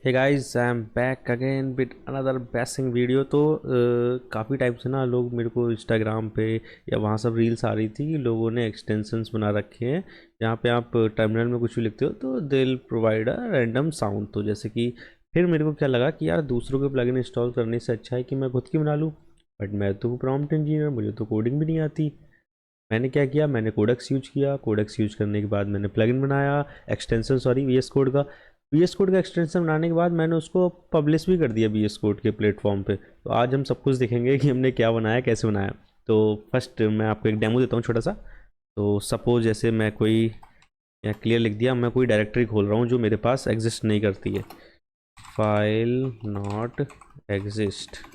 Hey guys I am back again with another basing video. तो काफ़ी time से ना लोग मेरे को इंस्टाग्राम पे या वहाँ सब रील्स आ रही थी कि लोगों ने एक्सटेंशंस बना रखे हैं जहाँ पे आप टर्मिनल में कुछ भी लिखते हो तो they will provide a random sound. तो जैसे कि फिर मेरे को क्या लगा कि यार दूसरों के प्लगइन इंस्टॉल करने से अच्छा है कि मैं खुद की बना लूँ। बट मैं तो प्रॉम्प्ट इंजीनियर, मुझे तो कोडिंग भी नहीं आती। मैंने क्या किया, मैंने कोडेक्स यूज किया। कोडेक्स यूज करने के बाद मैंने प्लगइन बनाया, extension sorry V S code का। वी एस कोड का एक्सटेंशन बनाने के बाद मैंने उसको पब्लिश भी कर दिया वी एस कोड के प्लेटफॉर्म पे। तो आज हम सब कुछ देखेंगे कि हमने क्या बनाया, कैसे बनाया। तो फर्स्ट मैं आपको एक डेमो देता हूँ छोटा सा। तो सपोज जैसे मैं कोई यहाँ क्लियर लिख दिया, मैं कोई डायरेक्टरी खोल रहा हूँ जो मेरे पास एग्जिस्ट नहीं करती है। File not exist.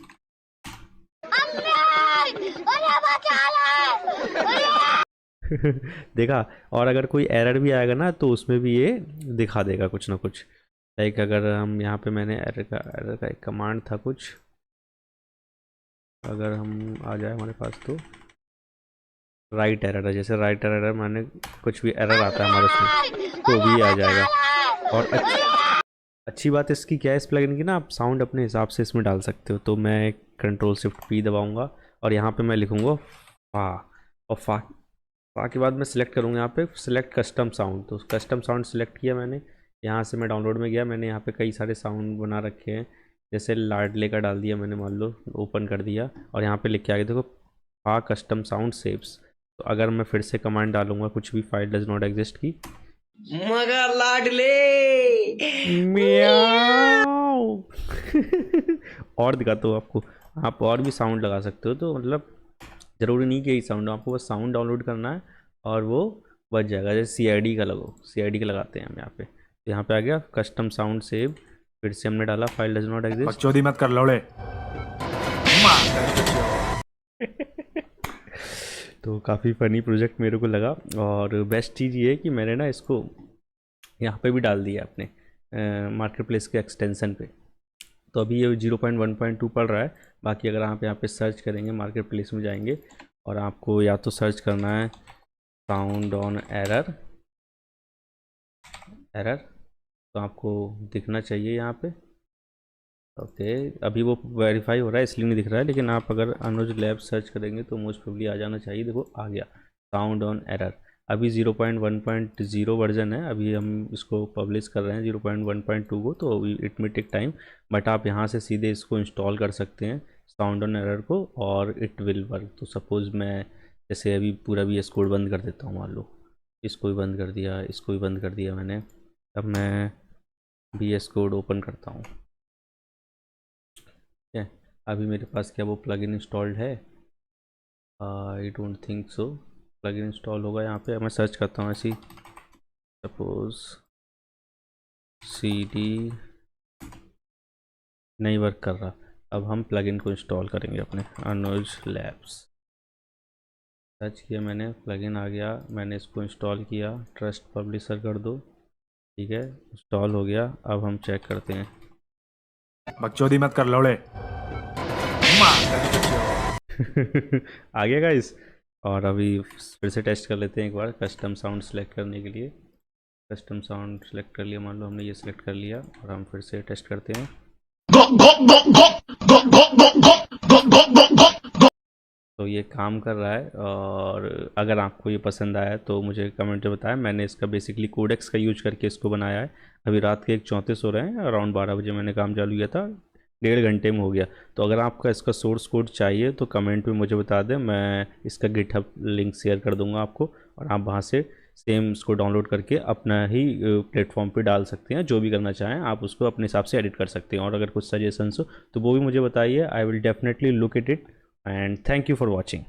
देखा। और अगर कोई एरर भी आएगा ना तो उसमें भी ये दिखा देगा कुछ ना कुछ। लाइक अगर हम यहाँ पे, मैंने एरर का एक कमांड था कुछ, अगर हम आ जाए हमारे पास तो राइट एरर है। जैसे राइट एरर मैंने कुछ भी एरर आता है हमारे उसमें तो भी आ जाएगा। और अच्छी बात इसकी क्या है, इस प्लगइन की ना आप साउंड अपने हिसाब से इसमें डाल सकते हो। तो मैं कंट्रोल शिफ्ट पी दबाऊंगा और यहाँ पे मैं लिखूंगा फा। और फा के बाद मैं सिलेक्ट करूँगा यहाँ पे सिलेक्ट कस्टम साउंड। तो कस्टम साउंड सिलेक्ट किया मैंने। यहाँ से मैं डाउनलोड में गया, मैंने यहाँ पे कई सारे साउंड बना रखे हैं। जैसे लाडले का डाल दिया मैंने, मान लो ओपन कर दिया और यहाँ पे लिख के आगे देखो फा कस्टम साउंड सेव्स। तो अगर मैं फिर से कमांड डालूंगा कुछ भी, फाइल डज नॉट एग्जिस्ट की, मगर लाडले म्याऊ। और दिखाता हूँ आपको, आप और भी साउंड लगा सकते हो। तो मतलब ज़रूरी नहीं कि यही साउंड हो, आपको बस साउंड डाउनलोड करना है और वो बच जाएगा। जैसे सी आई डी का लगो, सी आई डी का लगाते हैं हम यहाँ पे। तो यहाँ पे आ गया कस्टम साउंड सेव। फिर से हमने डाला फाइल डज नॉट एग्जिस्ट। बकचोदी मत कर लौड़े। तो काफ़ी फ़नी प्रोजेक्ट मेरे को लगा। और बेस्ट चीज़ ये है कि मैंने ना इसको यहाँ पे भी डाल दिया अपने मार्केट प्लेस के एक्सटेंशन पे। तो अभी ये 0.1.2 पढ़ रहा है। बाकी अगर आप यहाँ पे सर्च करेंगे, मार्केट प्लेस में जाएंगे और आपको या तो सर्च करना है साउंड ऑन एरर एरर, तो आपको दिखना चाहिए यहाँ पे। ओके, अभी वो वेरीफाई हो रहा है इसलिए नहीं दिख रहा है, लेकिन आप अगर अनुज लैब सर्च करेंगे तो मोस्ट प्रोबेबली आ जाना चाहिए। देखो आ गया साउंड ऑन एरर। अभी 0.1.0 वर्जन है, अभी हम इसको पब्लिश कर रहे हैं 0.1.2 को, तो इट में टेक टाइम। बट आप यहाँ से सीधे इसको इंस्टॉल कर सकते हैं साउंड ऑन एरर को और इट विल वर्क। तो सपोज़ मैं जैसे अभी पूरा भी एस कोड बंद कर देता हूँ, मान लो इसको भी बंद कर दिया, इसको भी बंद कर दिया मैंने। अब मैं बी एस कोड ओपन करता हूँ। ठीक है, अभी मेरे पास क्या वो प्लगइन इंस्टॉल्ड है? I don't think so. Plugin install होगा यहाँ पे, मैं सर्च करता हूँ ऐसी, सपोज सी डी नहीं वर्क कर रहा। अब हम प्लगइन को इंस्टॉल करेंगे अपने अनुज लैब्स। सर्च किया मैंने, प्लगइन आ गया, मैंने इसको इंस्टॉल किया। ट्रस्ट पब्लिशर कर दो। ठीक है, इंस्टॉल हो गया। अब हम चेक करते हैं। बकचोदी मत कर लौड़े। आ गया गाइस। और अभी फिर से टेस्ट कर लेते हैं एक बार कस्टम साउंड सेलेक्ट करने के लिए। कस्टम साउंड सेलेक्ट कर लिया, मान लो हमने ये सेलेक्ट कर लिया और हम फिर से टेस्ट करते हैं। तो ये काम कर रहा है। और अगर आपको ये पसंद आया तो मुझे कमेंट में बताएं। मैंने इसका बेसिकली कोडेक्स का यूज करके इसको बनाया है। अभी रात के 1:34 हो रहे हैं, अराउंड 12 बजे मैंने काम चालू किया था, 1.5 घंटे में हो गया। तो अगर आपका इसका सोर्स कोड चाहिए तो कमेंट में मुझे बता दें, मैं इसका गिटहब लिंक शेयर कर दूंगा आपको और आप वहाँ से सेम इसको डाउनलोड करके अपना ही प्लेटफॉर्म पे डाल सकते हैं। जो भी करना चाहें आप उसको अपने हिसाब से एडिट कर सकते हैं। और अगर कुछ सजेशंस हो तो वो भी मुझे बताइए, I will definitely look at it. And thank you for watching.